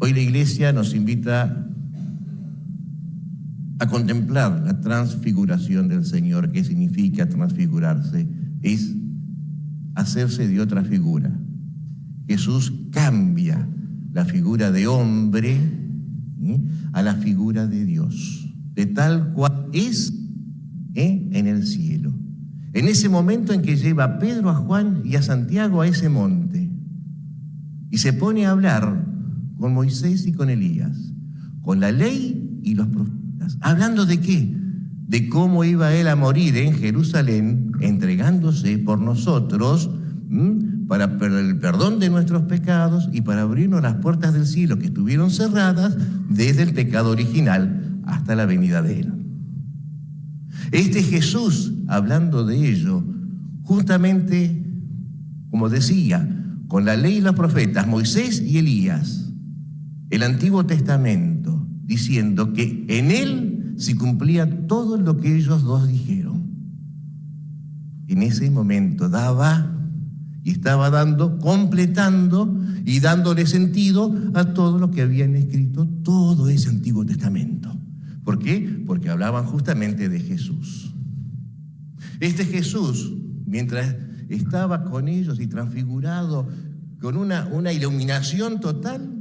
Hoy la Iglesia nos invita a contemplar la transfiguración del Señor. ¿Qué significa transfigurarse? Es hacerse de otra figura. Jesús cambia la figura de hombre a la figura de Dios, de tal cual es en el cielo. En ese momento en que lleva a Pedro, a Juan y a Santiago a ese monte y se pone a hablar con Moisés y con Elías, con la ley y los profetas. ¿Hablando de qué? De cómo iba él a morir en Jerusalén, entregándose por nosotros para el perdón de nuestros pecados y para abrirnos las puertas del cielo que estuvieron cerradas desde el pecado original hasta la venida de él. Este Jesús, hablando de ello, justamente, como decía, con la ley y los profetas, Moisés y Elías, el Antiguo Testamento, diciendo que en él se cumplía todo lo que ellos dos dijeron. En ese momento daba y estaba dando, completando y dándole sentido a todo lo que habían escrito todo ese Antiguo Testamento. ¿Por qué? Porque hablaban justamente de Jesús. Este Jesús, mientras estaba con ellos y transfigurado con una iluminación total,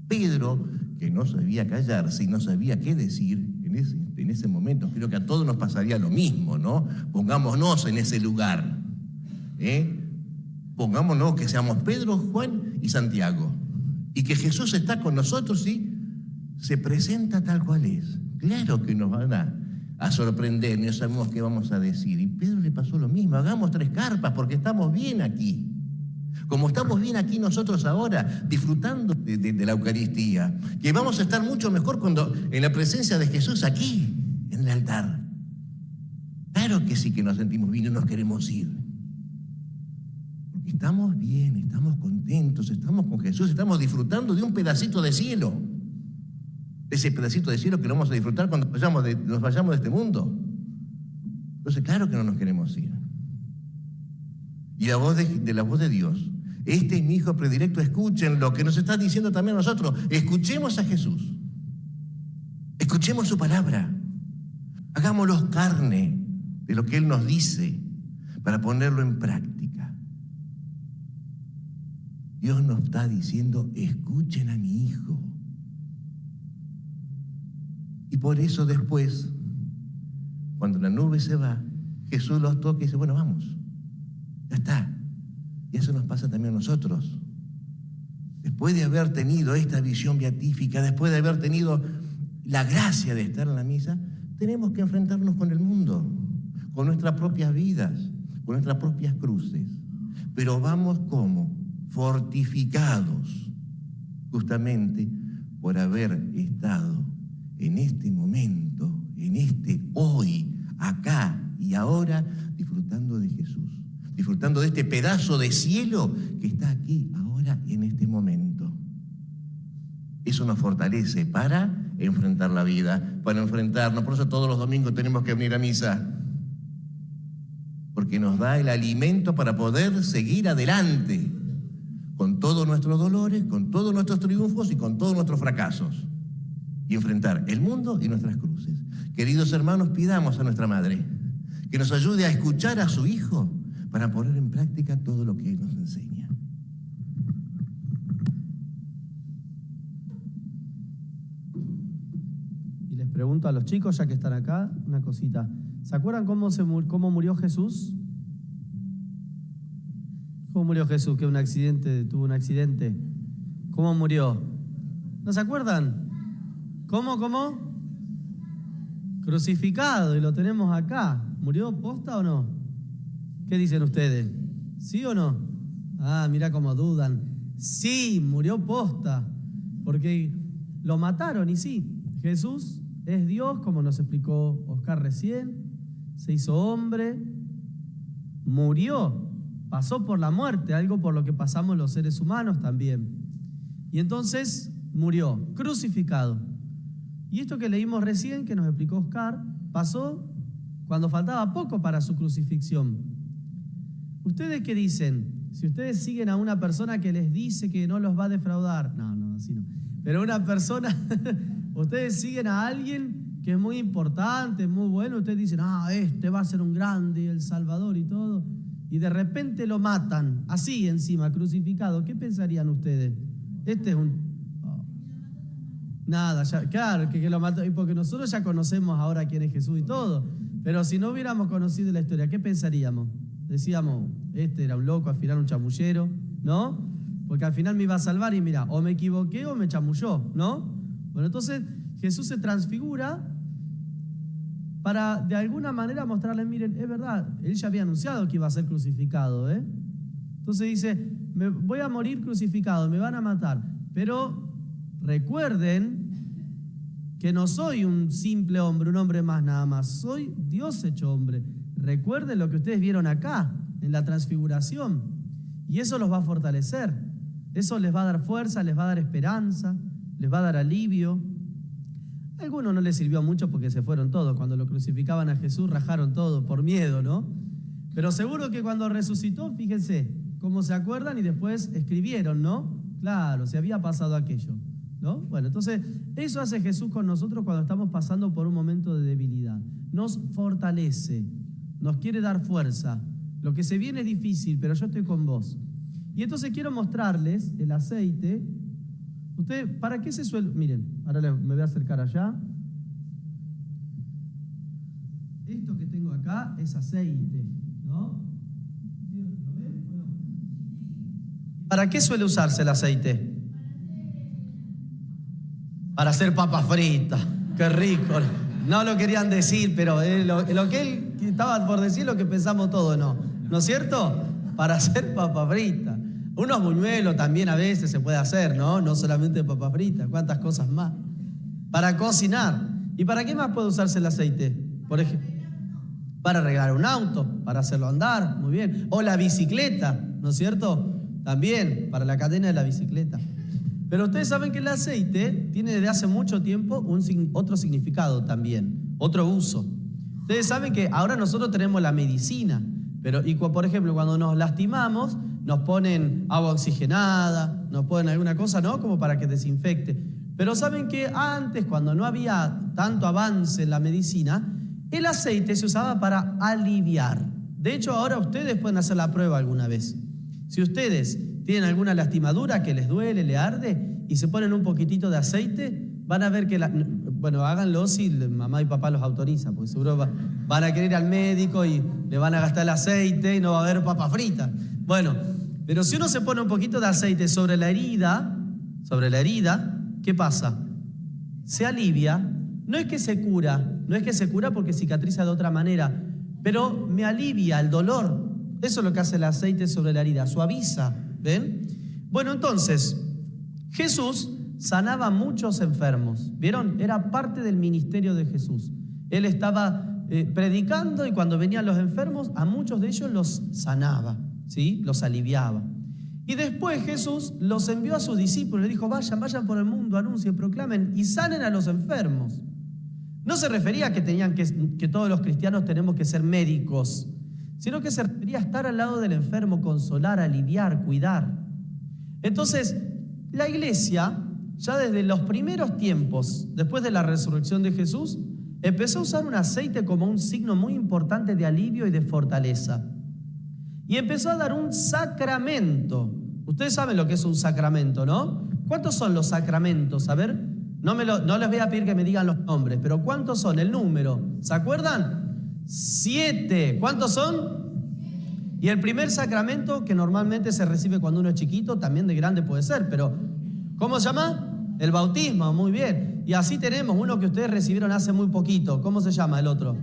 Pedro, que no sabía callarse y no sabía qué decir en ese momento, creo que a todos nos pasaría lo mismo, ¿no? Pongámonos en ese lugar, Pongámonos que seamos Pedro, Juan y Santiago, y que Jesús está con nosotros y se presenta tal cual es. Claro que nos van a sorprender, no sabemos qué vamos a decir. Y Pedro le pasó lo mismo: hagamos 3 carpas porque estamos bien aquí. Como estamos bien aquí nosotros ahora, disfrutando de la Eucaristía, que vamos a estar mucho mejor cuando en la presencia de Jesús aquí, en el altar. Claro que sí que nos sentimos bien y nos queremos ir. Porque estamos bien, estamos contentos, estamos con Jesús, estamos disfrutando de un pedacito de cielo. Ese pedacito de cielo que lo vamos a disfrutar cuando nos vayamos de este mundo. Entonces, claro que no nos queremos ir. Y la voz de Dios: este es mi Hijo predilecto, escuchen lo que nos está diciendo también a nosotros. Escuchemos a Jesús, escuchemos su palabra, hagámoslo carne de lo que Él nos dice para ponerlo en práctica. Dios nos está diciendo: escuchen a mi Hijo. Y por eso después, cuando la nube se va, Jesús los toca y dice: bueno, vamos, ya está. Y eso nos pasa también a nosotros. Después de haber tenido esta visión beatífica, después de haber tenido la gracia de estar en la misa, tenemos que enfrentarnos con el mundo, con nuestras propias vidas, con nuestras propias cruces. Pero vamos como fortificados, justamente por haber estado en este momento, en este hoy, acá y ahora, disfrutando de Jesús, disfrutando de este pedazo de cielo que está aquí, ahora, en este momento. Eso nos fortalece para enfrentar la vida, para enfrentarnos. Por eso todos los domingos tenemos que venir a misa, porque nos da el alimento para poder seguir adelante con todos nuestros dolores, con todos nuestros triunfos y con todos nuestros fracasos, y enfrentar el mundo y nuestras cruces. Queridos hermanos, pidamos a nuestra Madre que nos ayude a escuchar a su Hijo para poner en práctica todo lo que Él nos enseña. Y les pregunto a los chicos, ya que están acá, una cosita. ¿Se acuerdan cómo murió Jesús? ¿Cómo murió Jesús? Que tuvo un accidente. ¿Cómo murió? ¿No se acuerdan? ¿Cómo? Crucificado, y lo tenemos acá. ¿Murió posta o no? ¿Qué dicen ustedes? ¿Sí o no? Ah, mira cómo dudan. Sí, murió posta, porque lo mataron, y sí, Jesús es Dios, como nos explicó Oscar recién, se hizo hombre, murió, pasó por la muerte, algo por lo que pasamos los seres humanos también. Y entonces murió, crucificado. Y esto que leímos recién, que nos explicó Oscar, pasó cuando faltaba poco para su crucifixión. ¿Ustedes qué dicen? Si ustedes siguen a una persona que les dice que no los va a defraudar, no, así no. Pero una persona, ustedes siguen a alguien que es muy importante, muy bueno, ustedes dicen, este va a ser un grande, el Salvador y todo, y de repente lo matan, así encima, crucificado. ¿Qué pensarían ustedes? Este es un... Nada, ya, claro, que lo mató, porque nosotros ya conocemos ahora quién es Jesús y todo, pero si no hubiéramos conocido la historia, ¿qué pensaríamos? Decíamos, este era un loco, al final un chamullero, ¿no? Porque al final me iba a salvar y mira, o me equivoqué o me chamulló, ¿no? Bueno, entonces Jesús se transfigura para de alguna manera mostrarle, miren, es verdad, él ya había anunciado que iba a ser crucificado, ¿eh? Entonces dice, me voy a morir crucificado, me van a matar, pero recuerden que no soy un simple hombre, un hombre más nada más, soy Dios hecho hombre. Recuerden lo que ustedes vieron acá, en la transfiguración, y eso los va a fortalecer, eso les va a dar fuerza, les va a dar esperanza, les va a dar alivio. A algunos no les sirvió mucho porque se fueron todos, cuando lo crucificaban a Jesús rajaron todo por miedo, ¿no? Pero seguro que cuando resucitó, fíjense cómo se acuerdan y después escribieron, ¿no? Claro, se había pasado aquello, ¿no? Bueno, entonces eso hace Jesús con nosotros cuando estamos pasando por un momento de debilidad. Nos fortalece, nos quiere dar fuerza. Lo que se viene es difícil, pero yo estoy con vos. Y entonces quiero mostrarles el aceite. Ustedes, ¿para qué se suele...? Miren, ahora me voy a acercar allá. Esto que tengo acá es aceite, ¿no? ¿Lo ven o no? ¿Para qué suele usarse el aceite? Para hacer papas fritas. ¡Qué rico! No lo querían decir, pero lo que él estaba por decir, lo que pensamos todos, ¿no es cierto? Para hacer papas fritas. Unos buñuelos también a veces se puede hacer, ¿no? No solamente papas fritas, cuántas cosas más. Para cocinar. ¿Y para qué más puede usarse el aceite? Por ejemplo, para arreglar un auto, para hacerlo andar, muy bien. O la bicicleta, ¿no es cierto? También, para la cadena de la bicicleta. Pero ustedes saben que el aceite tiene desde hace mucho tiempo otro significado también, otro uso. Ustedes saben que ahora nosotros tenemos la medicina, pero por ejemplo, cuando nos lastimamos, nos ponen agua oxigenada, nos ponen alguna cosa, ¿no? Como para que desinfecte. Pero saben que antes, cuando no había tanto avance en la medicina, el aceite se usaba para aliviar. De hecho, ahora ustedes pueden hacer la prueba alguna vez. Si ustedes tienen alguna lastimadura que les duele, le arde, y se ponen un poquitito de aceite, van a ver que, bueno, háganlo si mamá y papá los autorizan, porque seguro van a querer ir al médico y le van a gastar el aceite y no va a haber papas fritas. Bueno, pero si uno se pone un poquito de aceite sobre la herida, ¿qué pasa? Se alivia, no es que se cura porque cicatriza de otra manera, pero me alivia el dolor. Eso es lo que hace el aceite sobre la herida, suaviza, ¿ven? Bueno, entonces, Jesús sanaba a muchos enfermos, ¿vieron? Era parte del ministerio de Jesús. Él estaba predicando y cuando venían los enfermos, a muchos de ellos los sanaba, ¿sí? Los aliviaba. Y después Jesús los envió a sus discípulos, le dijo, vayan por el mundo, anuncien, proclamen y sanen a los enfermos. No se refería a que todos los cristianos tenemos que ser médicos, sino que se refería a estar al lado del enfermo, consolar, aliviar, cuidar. Entonces, la iglesia, ya desde los primeros tiempos, después de la resurrección de Jesús, empezó a usar un aceite como un signo muy importante de alivio y de fortaleza. Y empezó a dar un sacramento. Ustedes saben lo que es un sacramento, ¿no? ¿Cuántos son los sacramentos? A ver, no les voy a pedir que me digan los nombres, pero ¿cuántos son? El número, ¿se acuerdan? 7. ¿Cuántos son? Y el primer sacramento, que normalmente se recibe cuando uno es chiquito, también de grande puede ser, pero ¿cómo se llama? El bautismo, muy bien. Y así tenemos uno que ustedes recibieron hace muy poquito. ¿Cómo se llama el otro?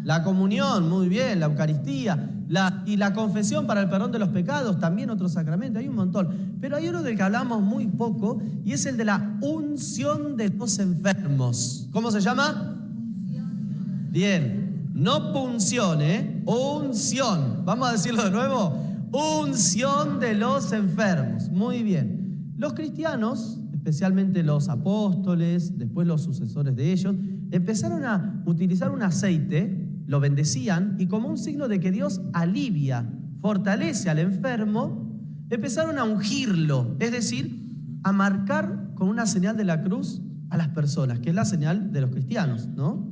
La comunión, muy bien, la Eucaristía. Y la confesión para el perdón de los pecados, también otro sacramento, hay un montón. Pero hay uno del que hablamos muy poco y es el de la unción de los enfermos. ¿Cómo se llama? Bien, no punción, unción. Vamos a decirlo de nuevo. Unción de los enfermos. Muy bien. Los cristianos, especialmente los apóstoles, después los sucesores de ellos, empezaron a utilizar un aceite, lo bendecían y como un signo de que Dios alivia, fortalece al enfermo, empezaron a ungirlo, es decir, a marcar con una señal de la cruz a las personas, que es la señal de los cristianos, ¿no?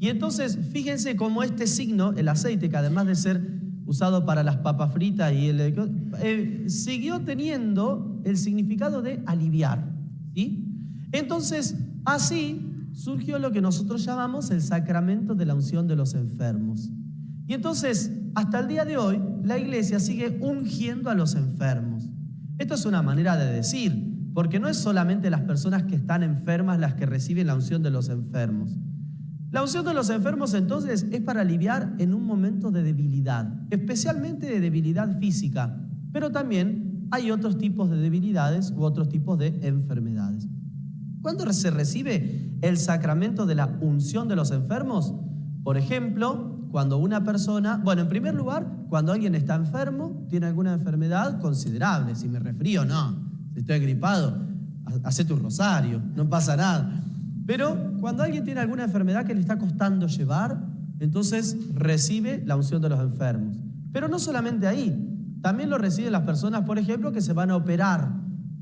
Y entonces, fíjense cómo este signo, el aceite, que además de ser usado para las papas fritas y siguió teniendo el significado de aliviar, ¿sí? Entonces, así surgió lo que nosotros llamamos el sacramento de la unción de los enfermos. Y entonces, hasta el día de hoy, la iglesia sigue ungiendo a los enfermos. Esto es una manera de decir, porque no es solamente las personas que están enfermas las que reciben la unción de los enfermos. La unción de los enfermos, entonces, es para aliviar en un momento de debilidad, especialmente de debilidad física, pero también hay otros tipos de debilidades u otros tipos de enfermedades. ¿Cuándo se recibe el sacramento de la unción de los enfermos? Por ejemplo, cuando una persona, bueno, en primer lugar, cuando alguien está enfermo, tiene alguna enfermedad considerable, si me resfrío, no, si estoy gripado, hacé tu rosario, no pasa nada. Pero cuando alguien tiene alguna enfermedad que le está costando llevar, entonces recibe la unción de los enfermos. Pero no solamente ahí, también lo reciben las personas, por ejemplo, que se van a operar,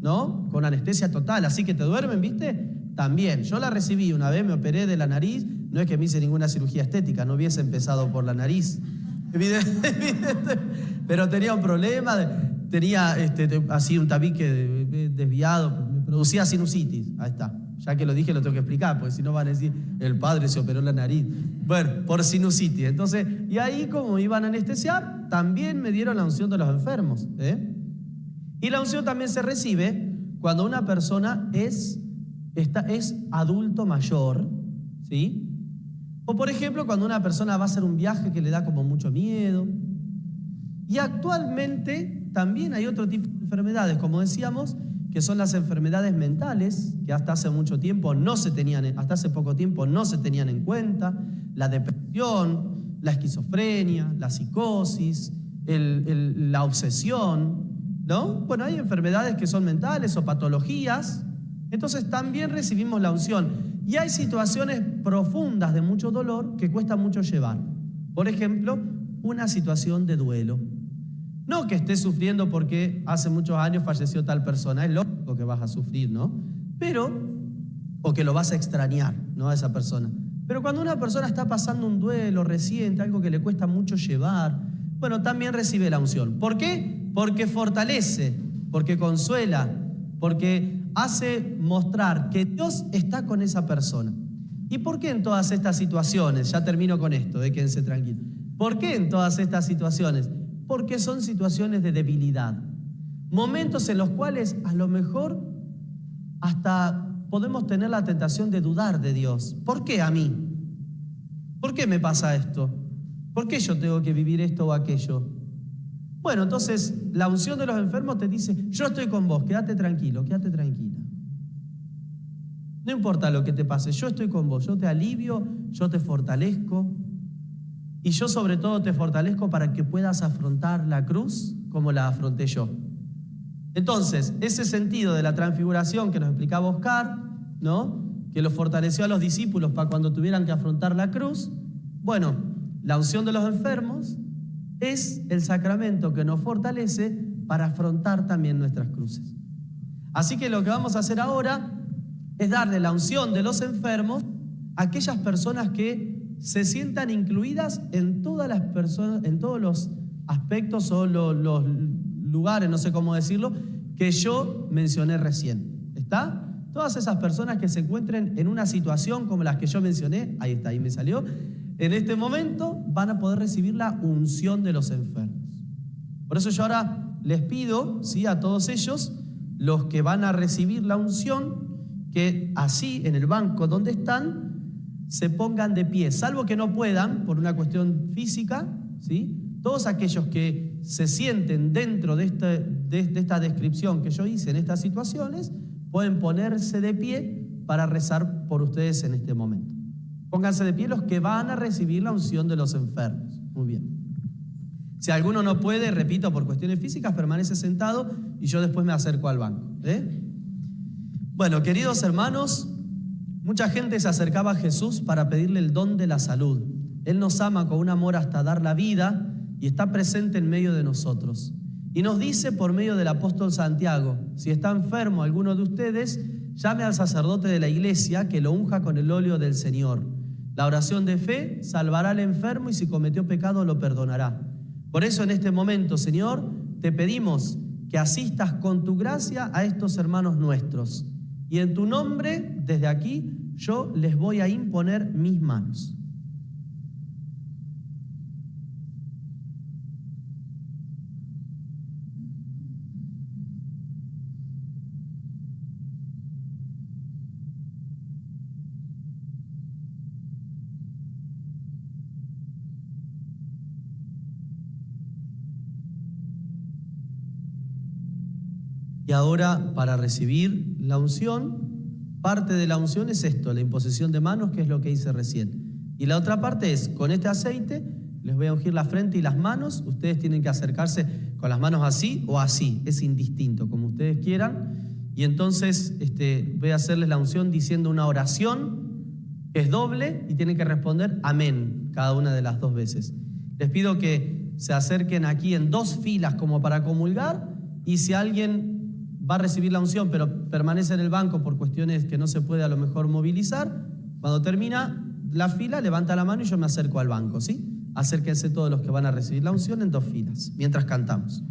¿no? Con anestesia total, así que te duermen, ¿viste? También, yo la recibí una vez, me operé de la nariz, no es que me hice ninguna cirugía estética, no hubiese empezado por la nariz, pero tenía un problema, tenía así un tabique desviado, me producía sinusitis, ahí está. Ya que lo dije, lo tengo que explicar, porque si no van a decir, el padre se operó la nariz. Bueno, por sinusitis. Entonces, y ahí como iban a anestesiar, también me dieron la unción de los enfermos. Y la unción también se recibe cuando una persona es adulto mayor, ¿sí? O por ejemplo, cuando una persona va a hacer un viaje que le da como mucho miedo. Y actualmente también hay otro tipo de enfermedades, como decíamos, que son las enfermedades mentales, que hasta hace mucho tiempo hasta hace poco tiempo no se tenían en cuenta, la depresión, la esquizofrenia, la psicosis, la obsesión, ¿no? Bueno, hay enfermedades que son mentales o patologías, entonces también recibimos la unción. Y hay situaciones profundas de mucho dolor que cuesta mucho llevar. Por ejemplo, una situación de duelo. No que estés sufriendo porque hace muchos años falleció tal persona, es lógico que vas a sufrir, ¿no? O que lo vas a extrañar, ¿no? A esa persona. Pero cuando una persona está pasando un duelo reciente, algo que le cuesta mucho llevar, bueno, también recibe la unción. ¿Por qué? Porque fortalece, porque consuela, porque hace mostrar que Dios está con esa persona. ¿Y por qué en todas estas situaciones? Ya termino con esto, quédense tranquilos. ¿Por qué en todas estas situaciones? Porque son situaciones de debilidad. Momentos en los cuales a lo mejor hasta podemos tener la tentación de dudar de Dios. ¿Por qué a mí? ¿Por qué me pasa esto? ¿Por qué yo tengo que vivir esto o aquello? Bueno, entonces la unción de los enfermos te dice, yo estoy con vos, quédate tranquilo, quédate tranquila. No importa lo que te pase, yo estoy con vos, yo te alivio, yo te fortalezco. Y yo sobre todo te fortalezco para que puedas afrontar la cruz como la afronté yo. Entonces, ese sentido de la transfiguración que nos explicaba Oscar, ¿no? Que lo fortaleció a los discípulos para cuando tuvieran que afrontar la cruz. Bueno, la unción de los enfermos es el sacramento que nos fortalece para afrontar también nuestras cruces. Así que lo que vamos a hacer ahora es darle la unción de los enfermos a aquellas personas que se sientan incluidas en todas las personas, en todos los aspectos o los lugares, no sé cómo decirlo, que yo mencioné recién. ¿Está? Todas esas personas que se encuentren en una situación como las que yo mencioné, ahí está, ahí me salió, en este momento van a poder recibir la unción de los enfermos. Por eso yo ahora les pido, ¿sí?, a todos ellos, los que van a recibir la unción, que así en el banco donde están, se pongan de pie, salvo que no puedan por una cuestión física, ¿sí? Todos aquellos que se sienten dentro de esta descripción que yo hice en estas situaciones, pueden ponerse de pie para rezar por ustedes en este momento. Pónganse de pie los que van a recibir la unción de los enfermos. Muy bien. Si alguno no puede, repito, por cuestiones físicas, permanece sentado y yo después me acerco al banco. Bueno, queridos hermanos, mucha gente se acercaba a Jesús para pedirle el don de la salud. Él nos ama con un amor hasta dar la vida y está presente en medio de nosotros. Y nos dice por medio del apóstol Santiago, si está enfermo alguno de ustedes, llame al sacerdote de la iglesia que lo unja con el óleo del Señor. La oración de fe salvará al enfermo y si cometió pecado lo perdonará. Por eso en este momento, Señor, te pedimos que asistas con tu gracia a estos hermanos nuestros. Y en tu nombre, desde aquí, yo les voy a imponer mis manos. Y ahora, para recibir la unción, parte de la unción es esto, la imposición de manos, que es lo que hice recién. Y la otra parte es, con este aceite, les voy a ungir la frente y las manos. Ustedes tienen que acercarse con las manos así o así, es indistinto, como ustedes quieran. Y entonces voy a hacerles la unción diciendo una oración que es doble y tienen que responder amén cada una de las dos veces. Les pido que se acerquen aquí en dos filas como para comulgar, y si alguien va a recibir la unción, pero permanece en el banco por cuestiones que no se puede a lo mejor movilizar, cuando termina la fila, levanta la mano y yo me acerco al banco, ¿sí? Acérquense todos los que van a recibir la unción en dos filas, mientras cantamos.